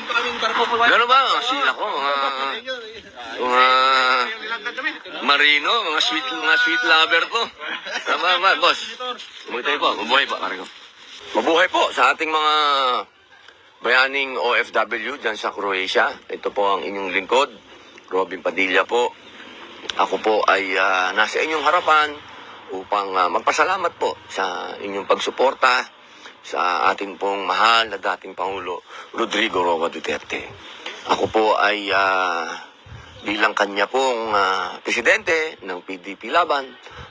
Gano'n ba? Sila ko, mga marino, mga sweet lover ko. Tama ba, boss? Mabuhay po, mabuhay po, pare ko. Mabuhay po sa ating mga bayaning OFW dyan sa Croatia. Ito po ang inyong lingkod, Robin Padilla po. Ako po ay nasa inyong harapan upang magpasalamat po sa inyong pagsuporta sa ating pong mahal na dating Pangulo Rodrigo Roa Duterte. Ako po ay bilang kanya pong presidente ng PDP Laban,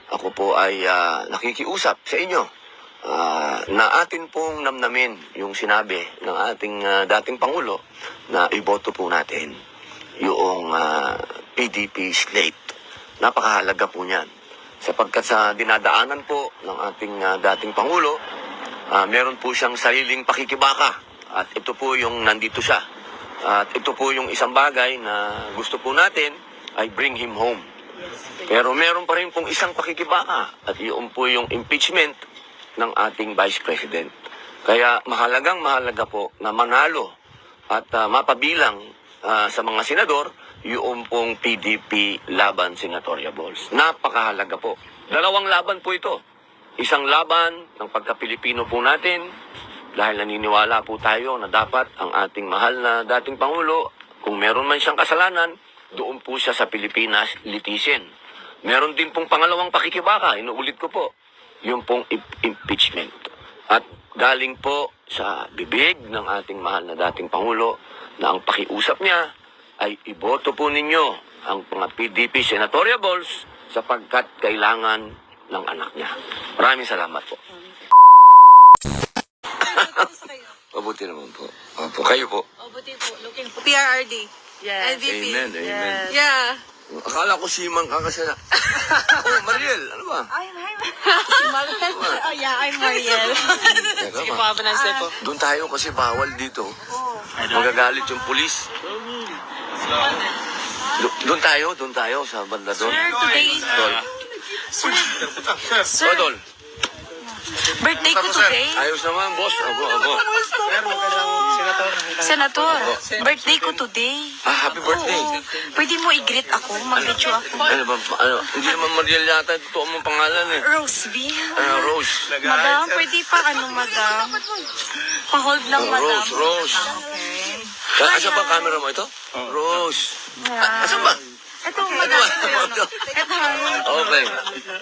ako po ay nakikiusap sa inyo na atin pong namnamin yung sinabi ng ating dating Pangulo na iboto po natin yung PDP slate. Napakahalaga po niyan. Sapagkat sa dinadaanan po ng ating dating Pangulo, meron po siyang sariling pakikibaka. At ito po yung nandito siya. At ito po yung isang bagay na gusto po natin ay bring him home. Pero meron pa rin pong isang pakikibaka. At yun po yung impeachment ng ating Vice President. Kaya mahalaga po na manalo at mapabilang sa mga senador yung pong PDP Laban Senatorial Balls. Napakahalaga po. Dalawang laban po ito. Isang laban ng pagka-Pilipino po natin dahil naniniwala po tayo na dapat ang ating mahal na dating Pangulo, kung meron man siyang kasalanan, doon po siya sa Pilipinas litisin. Meron din pong pangalawang pakikibaka, inuulit ko po, yung pong impeachment. At galing po sa bibig ng ating mahal na dating Pangulo na ang pakiusap niya ay iboto po ninyo ang mga PDP Senatorial Balls sapagkat kailangan ng anak niya. Maraming salamat po. Mabuti naman po. Opo, kayo po. Mabuti po. Looking for PRRD. Yes. LVP. Amen, amen. Yes. Yeah. Akala ko simang ka kasi na. Oh, Mariel, ano ba? I'm Mariel. Oh, yeah, I'm Mariel. Teka Sige po, ba? have a nice day po. Doon tayo kasi bawal dito. Magagalit yung pulis. Doon tayo sa banda doon. Sir, today, Tol. sir, Tol. birthday ko today. Ayos naman, boss. Ako. Senator, birthday ko today. Happy birthday. Oo. Pwede mo i-greet ako, mag-greet ako. Ano ba? Hindi naman Mariel yata. Totoo mong pangalan eh. Rose B. Rose. Madam, pwede pa madam? Pa-hold lang, madam. Rose. Okay. Asan ba camera mo ito? Rose. Asan ba? Ito, madam. Okay.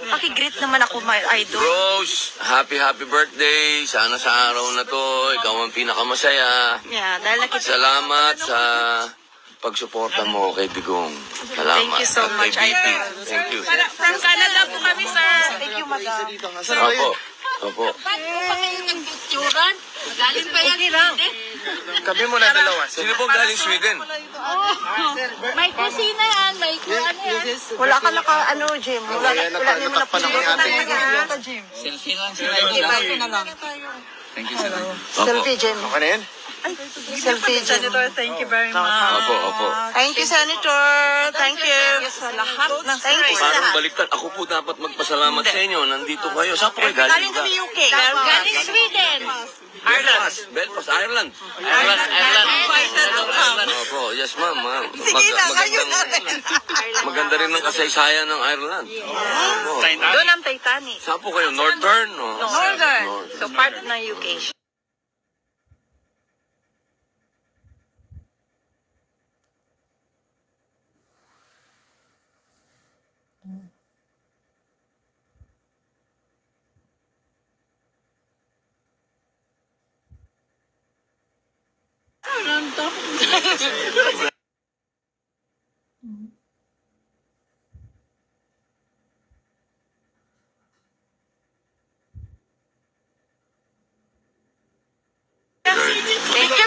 Paki-greet naman ako, my idol. Rose, happy birthday. Sana sa araw na to, ikaw ang pinakamasaya. Yeah, dahil nakita. Salamat sa pagsuporta mo kay Digong. Salamat. Thank you so At much, kay BP. Idol. Thank you. From Canada po kami, sir. Thank you, madam. Opo. Nagpicturan? Galing pa yan, Kami muna dalawa. Sino po galing Sweden? May kusina yan, may kuhan yan. Wala ka Jim. Wala natakpan ng ating Jim. selfie lang. Thank you, sir. Selfie, Jim. Okay na yan? Selfie, Jim. Thank you very much. Opo. Thank you, Senator. Thank you. Sa lahat ng Thank you sa Parang lahat. baliktad. Ako po dapat magpasalamat sa inyo. Nandito kayo. Saan po kayo galing? Galing kami UK. Galing Sweden. Belfast, Ireland. Opo, yes ma'am. Maganda rin ang kasaysayan ng Ireland. Opo. Doon ang Titanic. Saan po kayo? Northern? O? Northern. So part ng UK.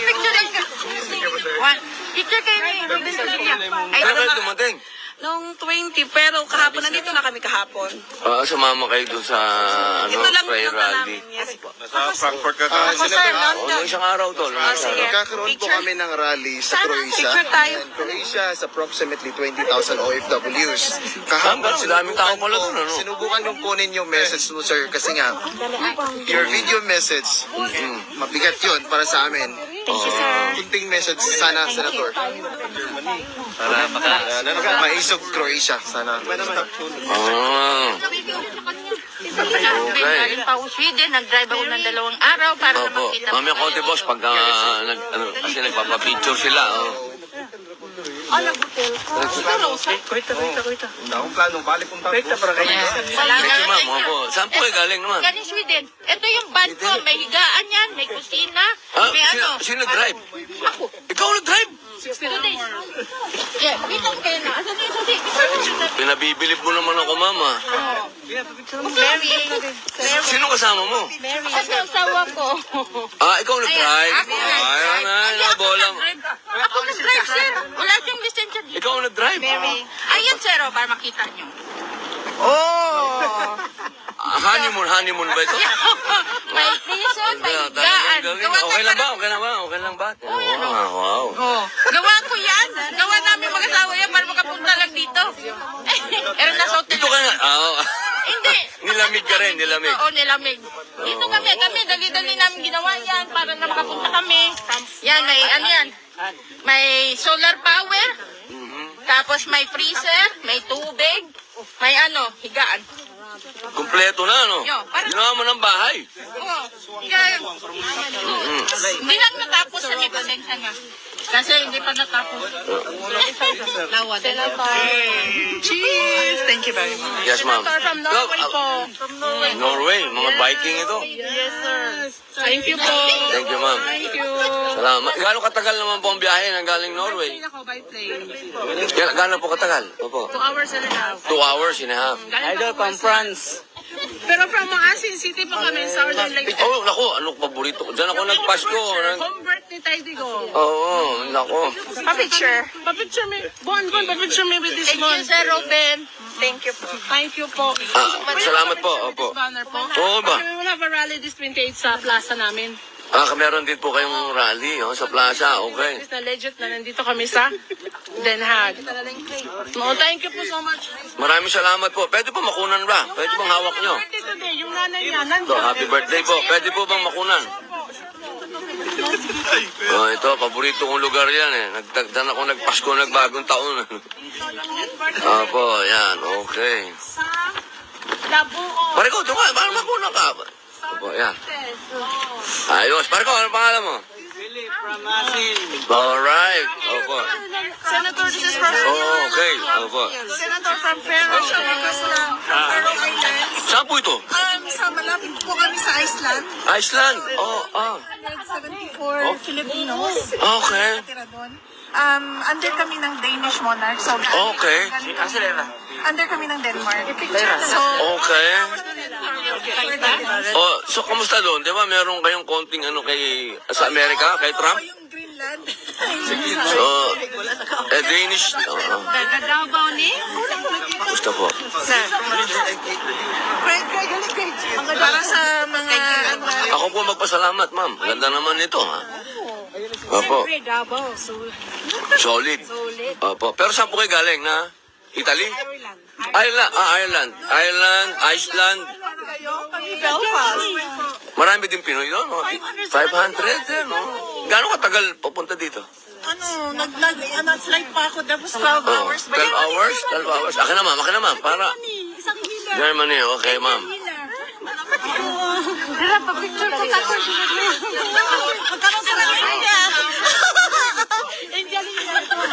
Picture lang. Picture kayo ni Robin Padilla. Ay, Kailan kayo dumating? Nung 20, pero kahapon, nandito na kami kahapon. Sumama kayo doon sa Ito lang prayer pinunta rally. namin. Yes po. Sa Frankfurt ka Ako, sir, Nung London. isang araw doon. Sige. Magkakaroon po Picture. kami ng rally sa Croatia. Picture tayo. And Croatia is approximately 20,000 OFWs. Hanggang sa daming tao pala doon, ano? Sinubukan yung kunin yung message mo, sir, kasi nga, your video message, mabigat yun para sa amin. Thank you, sir. Kunting message sana, Senator. Para Maisog Croatia, sana. Ah. Okay. Galing pa ako Sweden, nag-drive ako ng 2 araw para na Opo. makita Mamaya konti, boss, pagka kasi nagpapapicture sila. Oh. Akong planong balik kong tapo. Thank you, ma'am. Opo. Saan po kayo galing naman? Galing Sweden. Ito yung van ko. May higaan yan, may kusina, Ah, may ano. sino drive? Ako. Ikaw nag-drive? 2 days. Yeah, wait lang kayo na. Asan yung susi? Pinabibilib mo naman ako, mama. Mary. Sino kasama mo? Ito ang asawa ko. Ah, ikaw nag-drive? Ako. Ay, nabola mo. Ako nag-drive, sir. Wala siyang lisensya dito. Ikaw nag-drive? Ayun, sir, para makita nyo. Oh! Honeymoon ba ito? May prison, may higaan. Okay lang ba? Okay lang ba? Okay lang ba? Wow. Oh, gawa ko yan. Gawa namin mag-asawa yan para makapunta lang dito. Pero nasa hotel. Dito ka na. Hindi. Nilamig ka rin, nilamig. Oo, nilamig. Dito kami, dali-dali namin ginawa yan para na makapunta kami. Yan, may ano yan. May solar power. Tapos may freezer, may tubig, may ano, higaan. Kompleto na, no? Yo, parang- Ginawa mo ng bahay. Oo. Yan. Hindi lang natapos sa may pasensya nga. Kasi hindi pa natapos. Lawa, Cheese! Thank you very much. Yes, ma'am. From Norway po. Norway, mga Viking ito. Yes, sir. Thank you po. Thank you, ma'am. Thank you. Salamat. Gaano katagal naman po ang biyahe ng galing Norway? Ako by plane. Gaano po katagal? Opo. 2 hours and a half. 2 hours and a half. Idol from France. Pero from Maasin City po kami, Southern Lake. Oh, naku, ano paborito ko? Diyan ako nagpasko. Home birthday tayo digo. Oo, naku. Pa-picture. Pa-picture me. Bon, pa-picture me with this one. Thank you, Sir Robin. Thank you po. Thank you po. Salamat po. Opo. Banner po. Oo ba? We will have a rally this 28 sa plaza namin. Meron din po kayong rally sa plaza. Okay. It's na legit na nandito kami sa Den Haag. No, thank you po so much. Maraming salamat po. Pwede po makunan ba? Pwede bang hawak nyo? Birthday today, yung nanay niya, So, nandiyan. happy birthday po. Pwede po bang makunan? Oh, ito, paborito kong lugar yan eh. Nagtagdan ako nagpasko, nagbagong taon. Opo, yan. Okay. Sa Labuo. Pare ko, tunga, parang makunan ka. Opo, yan. Ayos. Pare ko, ano pangalan mo? Philip from Asin. Alright. Opo. Senator, this is from Oh, okay. Opo. Senator from Faroe. Faroe Islands. Saan po ito? Sa malapit po kami sa Iceland. Iceland. Oh, 74 Filipinos. Okay. Tira doon. Under kami ng Danish monarch. So, Okay. under kami ng Denmark. So, Okay. Oh, so kamusta doon? Di ba meron kayong konting ano kay sa Amerika, kay Trump? yung Greenland. So, Danish. Davao ni? Gusto po. Great. Para sa mga... Ako po magpasalamat, ma'am. Ganda naman ito, ha? Opo. Davao. Solid. Opo. Pero saan po kayo galing, na? Italy? Ireland. Iceland. Belfast. Marami din Pinoy doon, no? 500, no? Gano'ng katagal papunta dito? Nag-flight pa ako. Tapos 12 Oh, hours. 12 hours? 12 hours. Akin na, ma'am. Para. Germany, okay, ma'am. Pa-picture ko ka. Magkaroon ka ng India.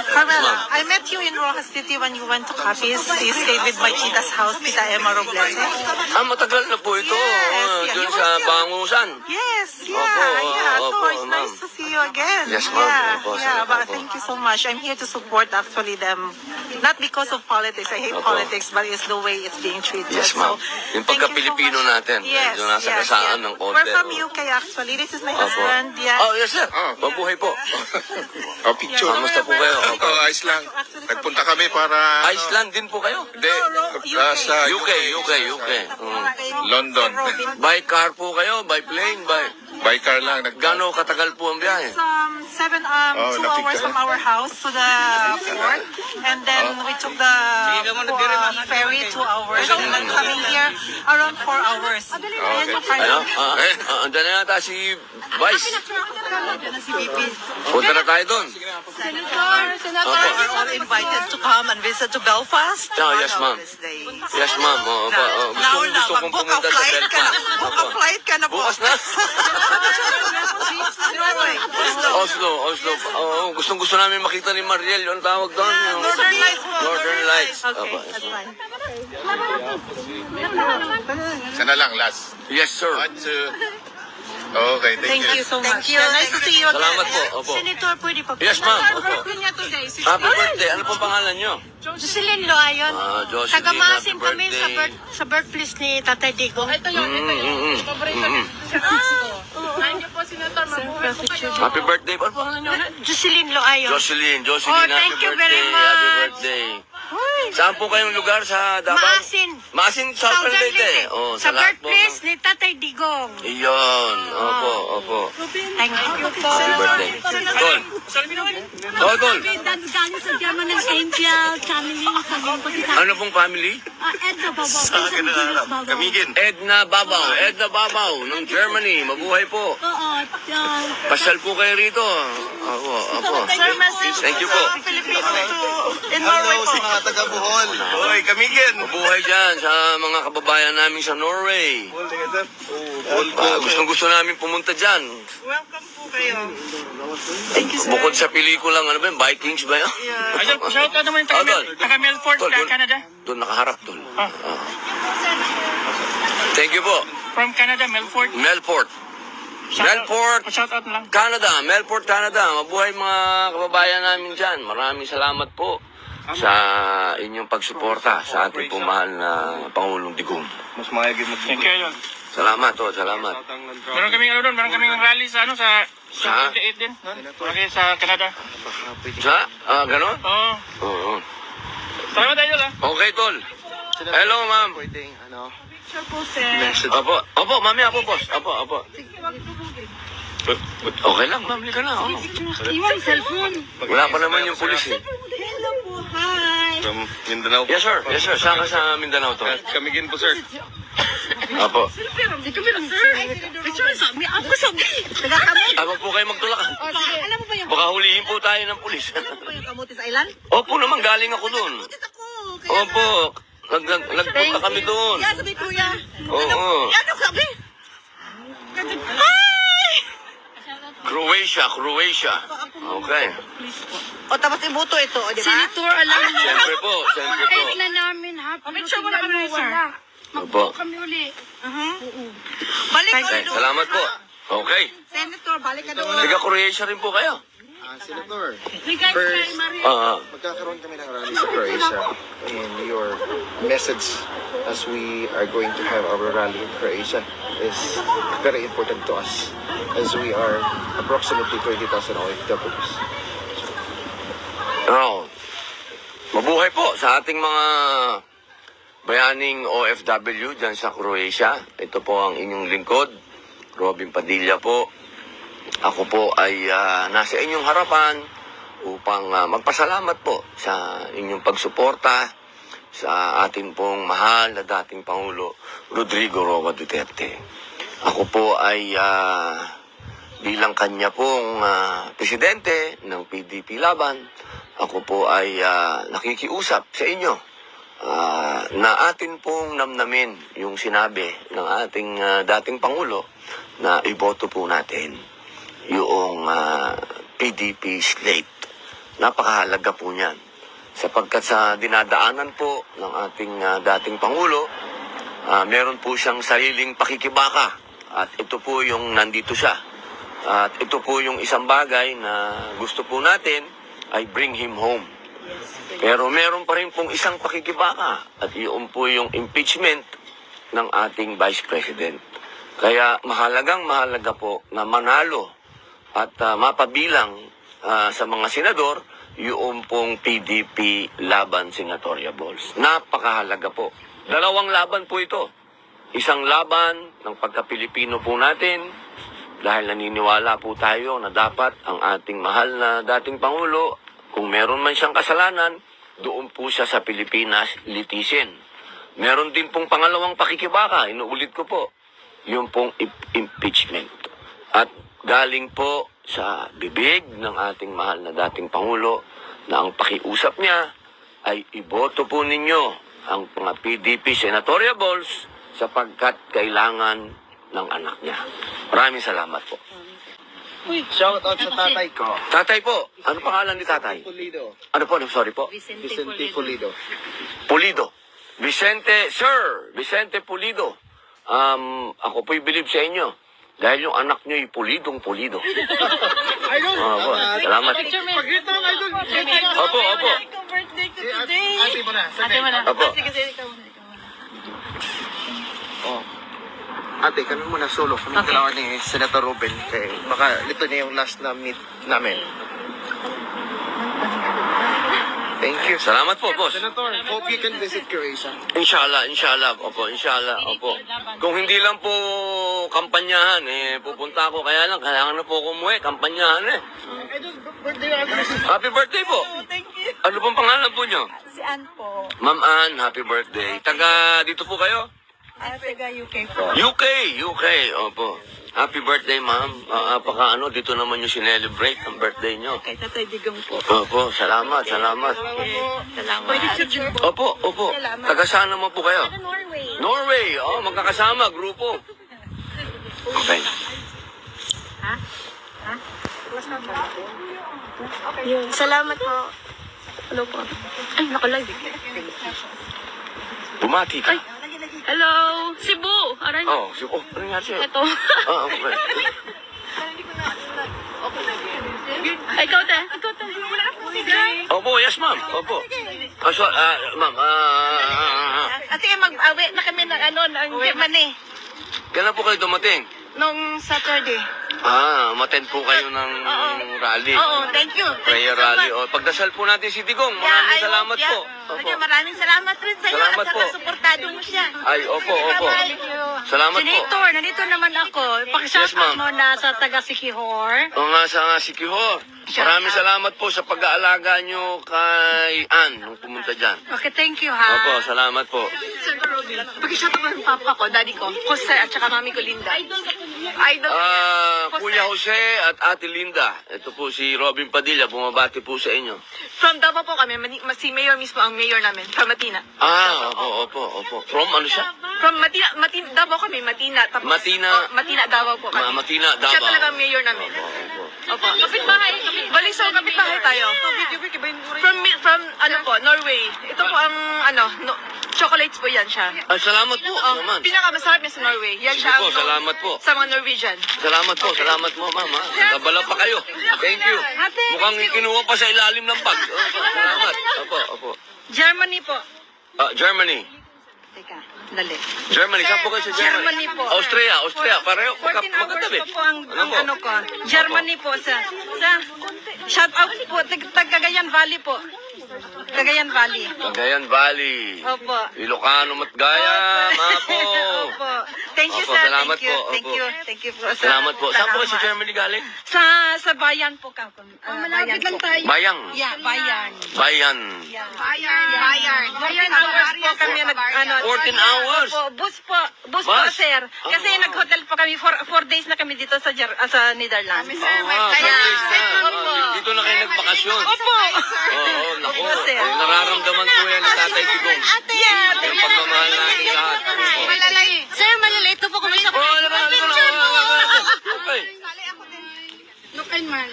Carmela, I met you in Rojas City when you went to Capiz. You stayed with my tita's house, Tita Emma Robles. Matagal na po ito. Yes, Doon yeah. sa Bangusan. Yes, yeah, Opo, So it's ma'am. nice to see you again. Yes, ma'am. Yeah, Opo, yeah, salamat but po. thank you so much. I'm here to support actually them. Not because of politics. I hate Opo. politics, but it's the way it's being treated. Yes, ma'am. So, Yung thank you so pagka-Pilipino much. natin. Yes, Yung nasa yes, kasaan yes. ng konti. We're from UK actually. This is my Opo. husband. Yeah. Oh, yes, sir. Mabuhay po. Picture. Kamusta po kayo? Ito, Iceland. Nagpunta kami para... Iceland din po kayo? Hindi, sa UK. London. By car po kayo? By plane? By... By car lang. Gano'ng katagal po ang biyahe? It's 2 hours from our house to the port, and then we took the ferry 2 hours, and then coming here around 4 hours. Ayan yung Ano? final. Andyan na yata si Vice. Si BP. Punta na tayo doon. Senator. We are all invited to come and visit to Belfast. Oh, yes, ma'am. This day. Yes, ma'am. Gusto kong Mag-book a pumunta sa flight ka na. Belfast. Book a flight ka na po. Bukas na. Oslo. Oslo. Gustong gusto namin makita ni Mariel. Yung tawag doon. Yung Northern Lights po. Northern Lights. Okay, Opo. that's fine. Sana lang, last. Yes, sir. One, two. Okay, Thank you so much. Nice to see you again. Salamat po. Opo. Senator, pwede pa po. Yes, ma'am. Opo. Birthday niya today. Happy birthday. Ano pong pangalan nyo? Jocelyn Loayon. Jocelyn, Taga-Maasin happy kami birthday. sa birthplace ni Tatay Digong. Ito yun. Paborito niya. Thank you po, Senator. Mabuhay po kayo. Happy birthday. Ano pangalan nyo ulit? Jocelyn Loayon. Jocelyn, Oh, thank happy you very birthday. much. Happy birthday. Saan po kayong lugar sa Davao? Maasin. Maasin, Southern Southern Leyte. Leyte. Oh, Sa lahat po birthplace ng- ni Tatay Digong. Iyon. Opo. Thank you po. Happy birthday. Tol. Tol. Galing sa German ng Angel, channeling sa mga pagkita. Ano pong family? Edna Babaw. Kamigin. Edna Babaw ng Germany. Mabuhay po. Oo. Pasyal po kayo rito. Opo. Sir, message Thank you po. Filipino to in Norway po. mga taga Bohol. Hoy, Kamigin. Mabuhay dyan sa mga kababayan namin sa Norway. Gustong-gusto namin pumunta dyan. Welcome po kayo. Thank you, sir. Bukod sa pelikulang, ano ba yun? Vikings ba yun? Ayun, shout out naman yung taga Melfort, Tol, doon. Canada. Doon nakaharap, Tol. Thank you po. From Canada, Melfort. Melfort. Melfort, Shout out lang. Canada. Melfort, Canada. Mabuhay mga kababayan namin dyan. Maraming salamat po sa inyong pagsuporta sa ating pong mahal na Pangulong Digong. Mas mayagin mo. Thank you, yun. Salamat, salamat. Meron kaming rally sa Sa? 28 din. Okay, sa Canada. Sa? Ganon? Oo. Oo. Salamat tayo lang. Okay, Tol. Hello, ma'am. Pwedeng, Opo, mamaya po, boss. Opo. Okay lang, ma'am. Ka na. Oh. Iwan cellphone. Wala pa naman yung pulis eh. Hello po, hi. From Mindanao. Yes, sir. Saan ka sa Mindanao, Tol? Kamigin po, sir. Opo. Picture sabi, ako sabi. Huwag po kayo magtulakan. Alam mo ba yung Baka hulihin po tayo ng pulis. Kamutis Island? Opo naman, galing ako doon. Opo. Nagpunta kami doon. Sabi kuya. Oo. Ano sabi? Croatia. Okay. O tapos ibuto ito, di ba? Senator, alam mo. Siyempre po. Kahit na namin, happy Picture mo na kami, sir. Opo. kami uli. Balik ko Okay, salamat po. Okay. Senator, balik ka doon. Taga Croatia rin po kayo. Senator, Regards kay Maria. magkakaroon kami ng rally sa Croatia. And your message as we are going to have our rally in Croatia is very important to us as we are approximately 20,000 OFWs. Mabuhay po sa ating mga bayaning OFW dyan sa Croatia. Ito po ang inyong lingkod, Robin Padilla po. Ako po ay nasa inyong harapan upang magpasalamat po sa inyong pagsuporta sa ating pong mahal na dating Pangulo Rodrigo Roa Duterte. Ako po ay bilang kanya pong presidente ng PDP Laban, ako po ay nakikiusap sa inyo na atin pong namnamin yung sinabi ng ating dating Pangulo na iboto po natin yung PDP slate. Napakahalaga po niyan. Sapagkat sa dinadaanan po ng ating dating Pangulo, meron po siyang sariling pakikibaka. At ito po yung nandito siya. At ito po yung isang bagay na gusto po natin ay bring him home. Pero meron pa rin pong isang pakikibaka. At yun po yung impeachment ng ating Vice President. Kaya mahalaga po na manalo at mapabilang sa mga senador yung pong PDP Laban Senatorial Balls. Napakahalaga po. Dalawang laban po ito. Isang laban ng pagka-Pilipino po natin Dahil naniniwala po tayo na dapat ang ating mahal na dating Pangulo, kung meron man siyang kasalanan, doon po siya sa Pilipinas litisin. Meron din pong pangalawang pakikibaka, inuulit ko po, yung pong impeachment. At galing po sa bibig ng ating mahal na dating Pangulo na ang pakiusap niya ay iboto po ninyo ang mga PDP senatoriables sapagkat kailangan ng anak niya. Maraming salamat po. Shout out sa tatay ko. Tatay po, ano pangalan ni tatay? Pulido. Ano po? Sorry po. Vicente Pulido. Pulido. Vicente, Sir, Vicente Pulido. Ako po'y believe sa inyo. Dahil yung anak niyo ay pulidong-pulido. Opo, salamat. Opo, opo. Ate mo na. Ate mo na. Opo. Oh. Ate, kami muna solo. Kami dalawa ni Senator Ruben. Kaya baka ito na yung last na meet namin. Thank you. Salamat po, boss. Senator, hope you can visit Croatia. Inshallah, inshallah. Opo, inshallah. Opo. Kung hindi lang po kampanyahan, pupunta ako. Kaya lang, kailangan na po ako umuwi. Kampanyahan Happy birthday po. Thank you. Ano pong pangalan po nyo? Si Ann po. Ma'am Ann, happy birthday. Taga dito po kayo? Taga UK po. UK. Opo. Happy birthday, ma'am. Dito naman yung sinelebrate ang birthday nyo. Kay Tatay Digong po. Opo, salamat. Salamat. Opo. Taga saan naman po kayo? Norway. Norway. Magkakasama, grupo. Okay. Salamat po. Hello po. Ay, nakalive. Bumati ka. Hello, Cebu. Aray. Ano nga siya? Ito. Okay. Ikaw, te. Opo, yes, ma'am. Opo. Ma'am, Ate, mag-awi na kami ng ng Germany. kailan po kayo dumating? Nung Saturday. Umattend po kayo ng rally. Oo, thank you. Prayer rally. Pagdasal po natin si Digong. Maraming salamat po. Opo. Maraming salamat rin sa'yo Salamat at po. saka suportado mo siya. Ay, opo. Salamat po. Senator, nandito naman ako. Yes, ma'am. Mo na sa taga Sikihor. O nga sa Sikihor. Maraming salamat po sa pag-aalaga nyo kay Ann nung pumunta dyan. Okay, thank you ha. Opo, salamat po. Pag-shout ko ng papa ko, daddy ko, Jose at saka mami ko Linda. Idol. Kuya Jose at Ate Linda. Ito po si Robin Padilla. Bumabati po sa inyo. From Davao po kami, si Mayor mismo ang mayor namin, from Matina. Opo. From ano siya? From Matina, Davao kami, Matina. Tapos, Matina. Matina, Davao po kami. Matina, Davao. Siya talaga ang mayor namin. Opo. Kapitbahay. Balisaw, kapitbahay tayo. From Norway. Ito po ang, chocolates po yan siya. Salamat po naman. Pinakamasarap niya sa Norway. Yan Sige siya po, salamat po. sa mga Norwegian. Salamat po, mama. Nagabala pa kayo. Thank you. Mukhang kinuha pa sa ilalim ng bag. Salamat. Opo. Germany po. Germany. Teka, dali. Germany, saan po kayo sa Germany? Germany po. Austria. Pareho. 14 hours Magkatabi. pa po ang ko. Germany po sa shout out po Cagayan Valley po. Cagayan Valley. Cagayan Valley. Opo. Ilocano Matgaya, Mapo. Opo. Thank you Opo, sir. salamat Thank you. po. Thank Opo. you. Thank you po. Salamat po. Saan po kayo sa Germany galing? Sa bayan po ka. Bayan po. Bayang. Yeah, bayan. Bayan. Bayan. 14 hours po kami 14 hours? Opo, bus po Bus? sir. Kasi wow. nag-hotel po kami 4 days na kami dito sa Netherlands. Dito na kayo nagbakasyon. Opo. Oo, naku. Opo, sir. Nararamdaman ko yan ni Tatay Digong. Yung pagmamahal natin lahat. Sir, malalate po kami sa Okay. Look and man.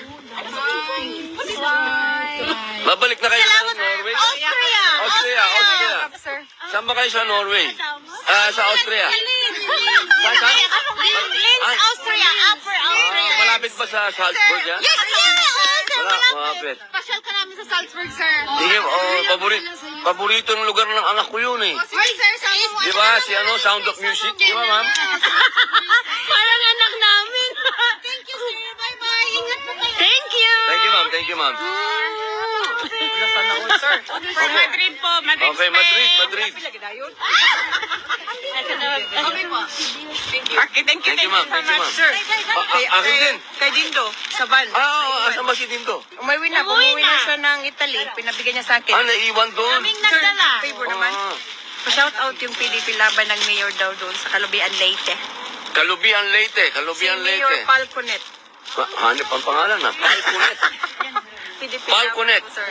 Babalik na kayo ng Norway? Austria. Sir. Saan ba kayo sa Norway? Sa Austria. Austria. Upper Austria. Malapit ba sa Salzburg yan? Yes, sir. Malapit. Pasyal ka namin sa Salzburg, sir. Sige, paborito ng lugar ng anak ko yun eh. Hoy, sir, sabi mo. Di ba? Si Sound of Music? Di ba, ma'am? Parang anak namin. Thank you, sir. Bye-bye. Ingat po kayo. Thank you. Thank you, ma'am. Wala sana all, sir. Madrid po, Madrid, Okay, Madrid, Madrid. Okay, thank you, Thank you, ma'am. Thank you, ma'am. sir. Akin din. Kay Dindo, sa van. Asan ba si Tinto? Umuwi na siya ng Italy. Pinabigyan niya sa akin. Naiwan doon. Kaming nagdala. Favor naman. Pa-shout out yung PDP laban ng mayor daw doon sa Kalubian, Leyte. Kalubian Leyte, Si Kalubian Mayor Leyte. Falconet. Hanip ang pangalan na, Palconet. PDP Falconet. laban po, sir.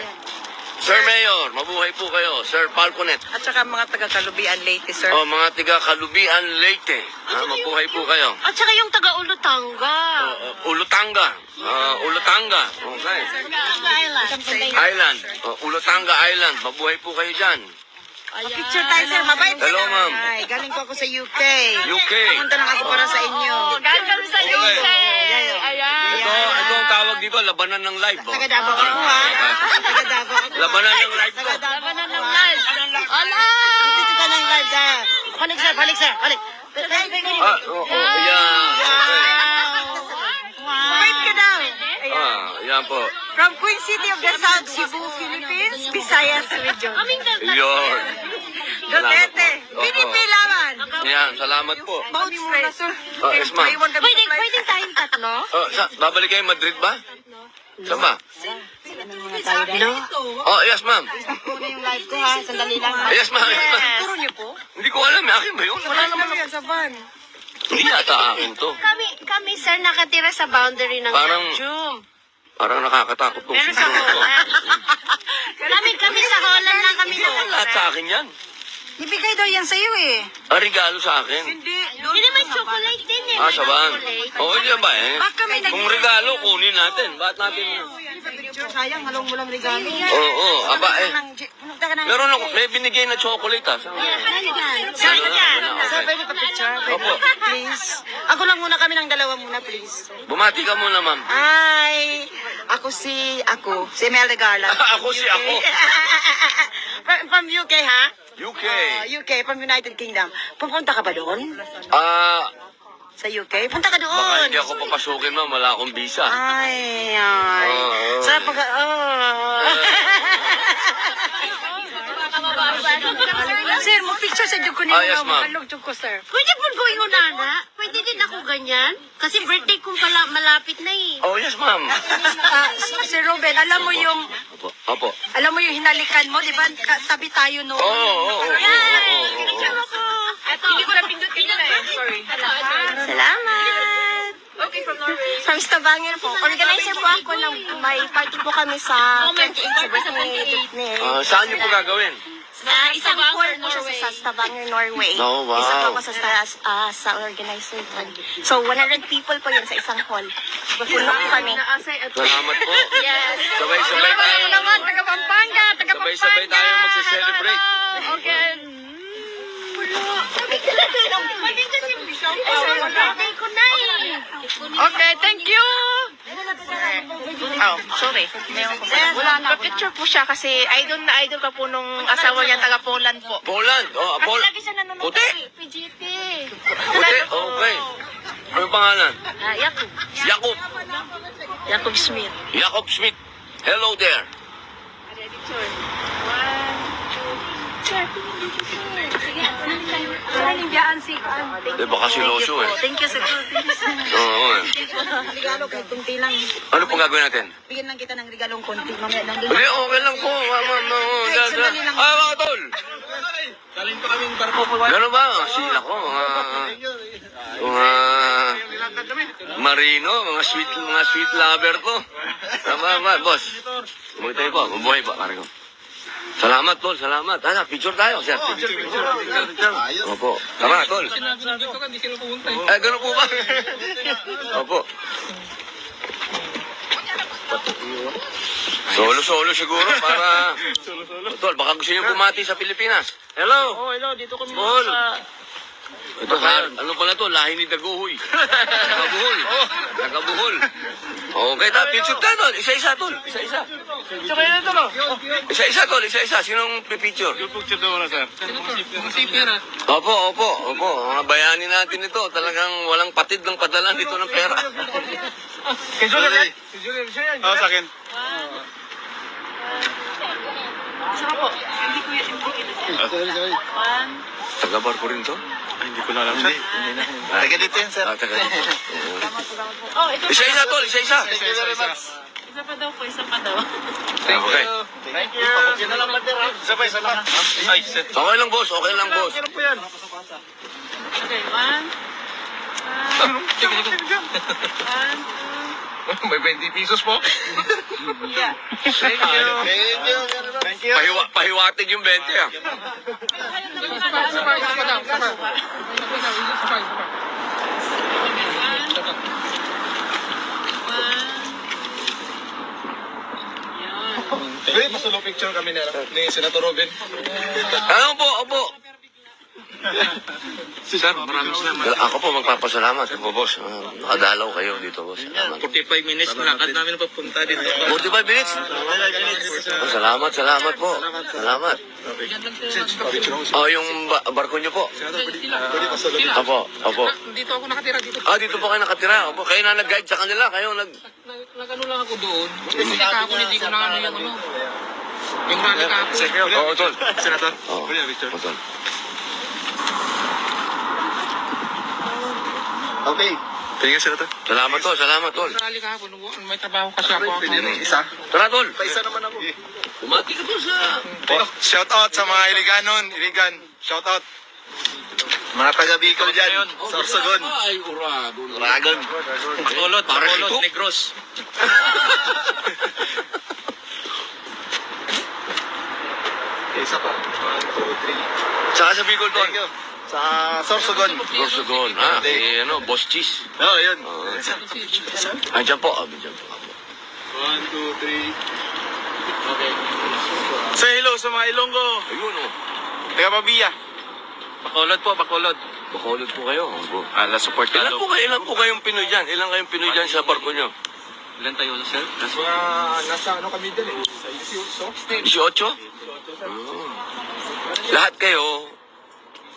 Sir Mayor, mabuhay po kayo. Sir Palconet. At saka mga taga Kalubian, Leyte, sir. Oh, mga tiga Kalubian Leyte. Mabuhay po kayo. At saka yung taga-Ulutanga. Ulutanga. Ulutanga. Okay. Island. Ulutanga Island. Mabuhay po kayo dyan. Picture tayo, sir. Mabait sila. Hello, ma'am. Ay, galing po ako sa UK. UK. Pumunta lang ako para sa inyo. Galing kami sa UK. Ayan. Ito ang tawag, di ba? Labanan ng live. Taga Davao ako, ha? Taga Davao ako. Labanan ng live ko. Labanan ng live. Ala! Dito ka ng live, ha? Balik, sir. Balik, sir. Balik. Yeah. Okay. Wait ka daw. Yan po. From Queen City of the South, Cebu, Philippines, Visayas region. Yun. Duterte. Opo. PDP laban. Yan, salamat po. Both straight. Yes, ma'am. Pwede tayong tatlo? Babalik kayo Madrid ba? Saan ba? No. Yes, ma'am. Kuna yung live ko, ha? Sandali lang. Yes, ma'am. Yes, ma'am. Turo niyo po. Hindi ko alam, akin ba yun? Wala naman yan sa van. Hindi yata akin to. Kami sir nakatira sa boundary ng Parang- Belgium. Parang nakakatakot tong Pero sa Holland. kami sa Holland lang kami Lahat nakatira. sa akin yan. Ibigay daw yan sa'yo, eh. Regalo sa akin. Hindi. Hindi may chocolate din eh. Sa van. Oo, yun ba eh? Baka may Kung regalo, kunin natin. Bakit natin? Sayang, halong mo lang regalo. Oo, aba eh. Pumunta ka ng... Meron ako, may binigay na chocolate Saan ka dyan? Sir, pwede pa picture? Pwede. Opo. Please. Ako lang muna, kami ng dalawa muna, please. Bumati ka muna, ma'am. Hi! Si Imelda Garland. Ako si ako. From UK, ha? UK. UK, from United Kingdom. Pupunta ka ba doon? Sa UK? Punta ka Baka doon. hindi ako papasukin, ma'am. Wala akong visa. Ay. Oo. Sa pag... Sir, mo picture sa dyan ko niyo. Yes, ma'am. Malog dyan ko, sir. Pwede po going unana? Pwede din ako ganyan? Kasi birthday kong malapit na eh. Oh, yes, ma'am. Sir Ruben, alam mo yung... Opo. Alam mo yung hinalikan mo, di ba? Tabi tayo noon. Oo. Picture ako. Hindi ko na pindutin na eh. Sorry. Salamat! Okay, from Norway. From Stavanger po. Organizer po ako ng may party po kami sa 28 sa birthday. Saan niyo po gagawin? Isang hall po siya sa Stavanger, Norway. Oh, wow. Isa po ako sa organizer po. So, 100 people po yun sa isang hall. Puno kami. Salamat po. Yes. Sabay-sabay tayo. taga Pampanga, taga Sabay-sabay tayo magse-celebrate. Okay. Birthday ko na eh. Okay, thank you! Oh, sorry. Wala na. Picture po siya kasi idol na idol ka po nung asawa niya taga Poland po. Poland. Kasi lagi siya nanonood Puti. sa PGP. Puti. Okay. Ano pangalan? Yakub. Jacob. Yakub Smith. Jacob Smith. Hello there. Eh, baka si Loso eh. Thank you, sir. Oo eh. Regalo kahit kunti lang. Ano pong gagawin natin? Bigyan lang kita ng regalong konti. Mamaya lang din. Hindi, okay lang po. sandali lang. Mga tol. Gano'n ba? Sila ko, mga marino, mga sweet lover ko. Boss. Umuwi tayo po. Mabuhay pa. Pare ko. Salamat, tol. Salamat. Picture tayo. Sir, picture. Opo. Tama, tol. Gano'n po ba? Opo. Solo-solo siguro para... Tol, baka gusto niyo bumati sa Pilipinas. Hello. Hello, dito kami Tol. Ito, ano pala to? Lahi ni Daguhoy. Nagabuhol. Nagabuhol. Okay, picture tayo, tol. Isa-isa, tol. Isa-isa. Tsaka yun ito, no? Isa-isa, tol. Isa-isa. Sinong pipicture? Picture daw na, sir. Opo. Mga bayani natin ito. Talagang walang patid ng padala dito ng pera. Kay Julian, yan? Si Julian, siya yan. Sa akin. Taga-barko rin to? Hindi ko na alam, sir. Taga dito yan, sir. Taga dito. Oh, ito Isa-isa, tol. Isa-isa. Thank you very much. isa pa daw po, isa pa daw. Okay. Thank you. Yan na lang, Bandera. Isa pa, isa pa. Ay, sir. Okay lang, boss. Okay lang, boss. Meron po yan. Okay, one. One, May 20 pesos po. yeah. Thank you. Thank you. Pahiwatig yung 20, ah. Pwede pa picture kami na ni Senator Robin. Ano po, opo. Sir, maraming salamat. Ako po magpapasalamat. Ako, boss. Nakadalaw kayo dito, boss. Salamat. 45 minutes lakad namin papunta dito. 45 minutes? Oh, salamat po. Salamat. Oh, yung barko nyo po. Opo. Dito ako nakatira dito. Ah, dito po kayo nakatira. Opo, kayo na nag-guide sa kanila. Kayo Nag-ano lang ako doon. Kasi kahapon hindi ko na ano yung ano. Yung rally kahapon. Oo, tol. Senator. Oo, tol. Okay. Tingnan, Senator. Salamat tol. Rally kahapon. May trabaho kasi ako. Isa. Tara, tol. Isa naman ako. Bumati ka po sa... Shout out sa mga Iligan. Shout out. Mga taga Bicol dyan. Sorsogon. Ay, urado. Uragon. Bacolod, Negros. Isa pa. 1, 2, 3. Saka sa Bicol, tol. Thank you. Sa Sorsogon. Sorsogon. Boss Cheese. Oo, yun. Andiyan po. Andiyan po. 1, 2, 3. Okay. Say hello sa mga Ilonggo. Ayun, oh. Taga Pabia. Bacolod po. Bacolod po kayo. Opo. Support Ilan po kayong Pinoy dyan? Ilan kayong Pinoy dyan sa barko nyo? Ilan tayo, sir? Nasa ano kami dyan eh. Sa 18. 18? Lahat kayo,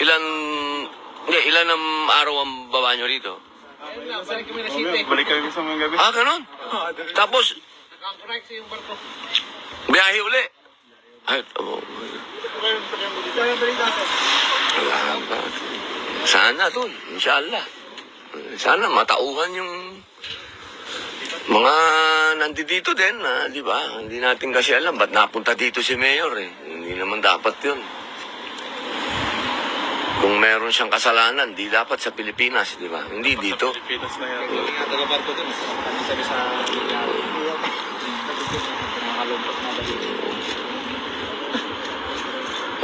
ilan ang araw ang baba nyo rito? Balik kami sa mga gabi. Ah, ganun? Tapos, biyahe uli. Ay, sana, tol. Inshallah. Sana matauhan yung mga nandito din, di ba? Hindi natin kasi alam ba't napunta dito si Mayor eh. Hindi naman dapat yun. Kung meron siyang kasalanan, di dapat sa Pilipinas, di ba? Hindi dito. Pilipinas na yan. Yung taga barko dun. Sabi sa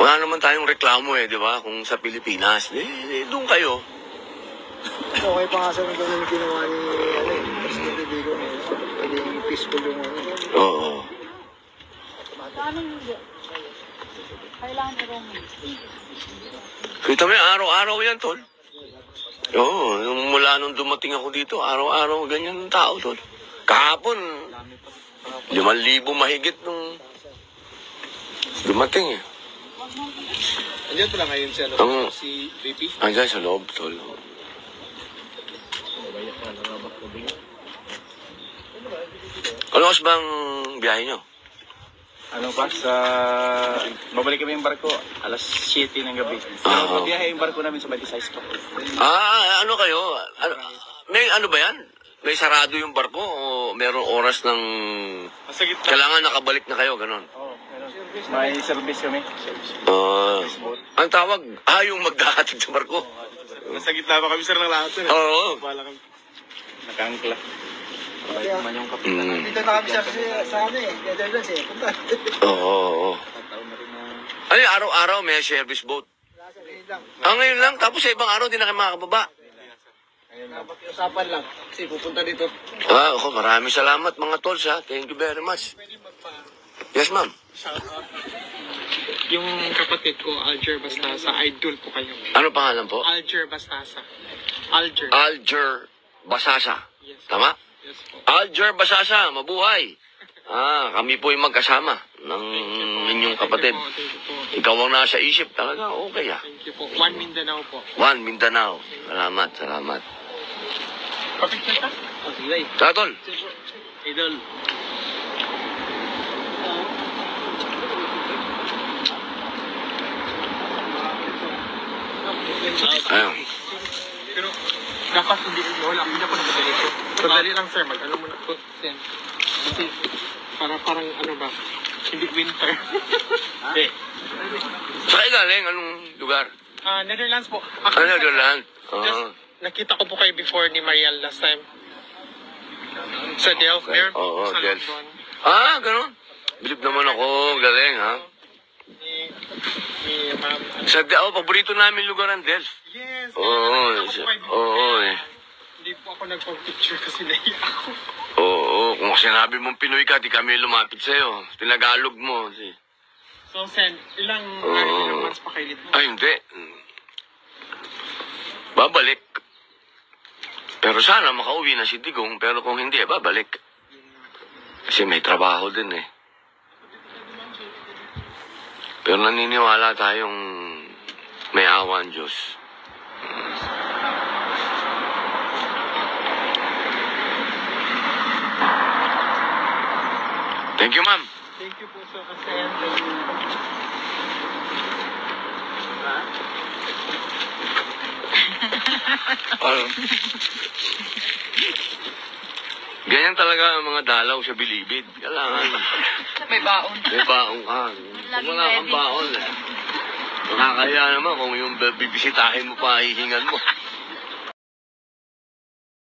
Wala naman tayong reklamo eh, di ba? Kung sa Pilipinas, doon kayo. Okay pa nga sa mga ganun yung ginawa ni Presidente Digo. Pwedeng peaceful yung ano. Oo. Kita mo, araw-araw yan, tol. Oo, mula nung dumating ako dito, araw-araw ganyan ang tao, tol. Kahapon, 5,000 mahigit nung dumating eh. Andiyan pala ngayon si, si VP. Andiyan sa loob, tol. Ano oras bang biyahe nyo? Ano pa, babalik kami yung barko, alas 7 ng gabi. Ah. So, mabiyahe yung barko namin sa Balisayas pa. Ano kayo? May ano ba yan? May sarado yung barko o merong oras ng... Sa gitna. Kailangan nakabalik na kayo, ganon? Oo, may service kami. Ang tawag, yung magdahatid sa barko. Nasa gitna pa kami, sir, ng lahat. Oo. Bala kami. Nakaangkla. Man yung kapitan namin. Dito na kami sa ano eh. Netherlands eh. Punta. Oo. Ano yung araw-araw may service boat? Ngayon lang, tapos sa ibang araw di na kayo makakababa. Usapan lang. Kasi pupunta dito. Ako, maraming salamat mga tolls ha. Thank you very much. Yes, ma'am. Yung kapatid ko, Alger Bastasa, idol po kayo. Ano pangalan po? Alger Bastasa. Alger. Alger Basasa. Yes. Tama? Yes po. Alger Basasa, mabuhay. Kami po yung magkasama ng inyong kapatid. Thank you po. Ikaw ang nasa isip talaga, okay ah. Thank you po. One Mindanao po. One Mindanao. Salamat. Papicture ka? Tara, tol. Idol. Ayun. Pero dapat hindi ako nagdalito. Sandali lang sir, mag-ano muna po. Kasi parang ano ba, hindi winter. Hindi. Saan kayo galing? Anong lugar? Netherlands po. Netherlands. Just, nakita ko po kayo before ni Mariel last time. Sa Delaware. Oo, sa Delft. London. Ganun. Bilib naman ako. Galing, ha? Ni ma'am. Paborito namin lugar ang Delft. Yes. Oo, nakita ko po kayo before. oo, eh. Hindi po ako nagpag-picture kasi naiya ako. Oo, kung sinabi mong Pinoy ka, di kami lumapit sa'yo. Tinagalog mo. So, Sen, ilang months pa kayo dito? Ay, hindi. Babalik. Pero sana makauwi na si Digong, pero kung hindi, babalik. Kasi may trabaho din eh. Pero naniniwala tayong may awa ang Diyos. Thank you, ma'am. Thank you po sa Sen. Thank you. Ganyan talaga ang mga dalaw sa bilibid. Kailangan. May baon. May baon ka. Kung wala kang baon, nakakaya naman kung yung bibisitahin mo pa, hihingan mo.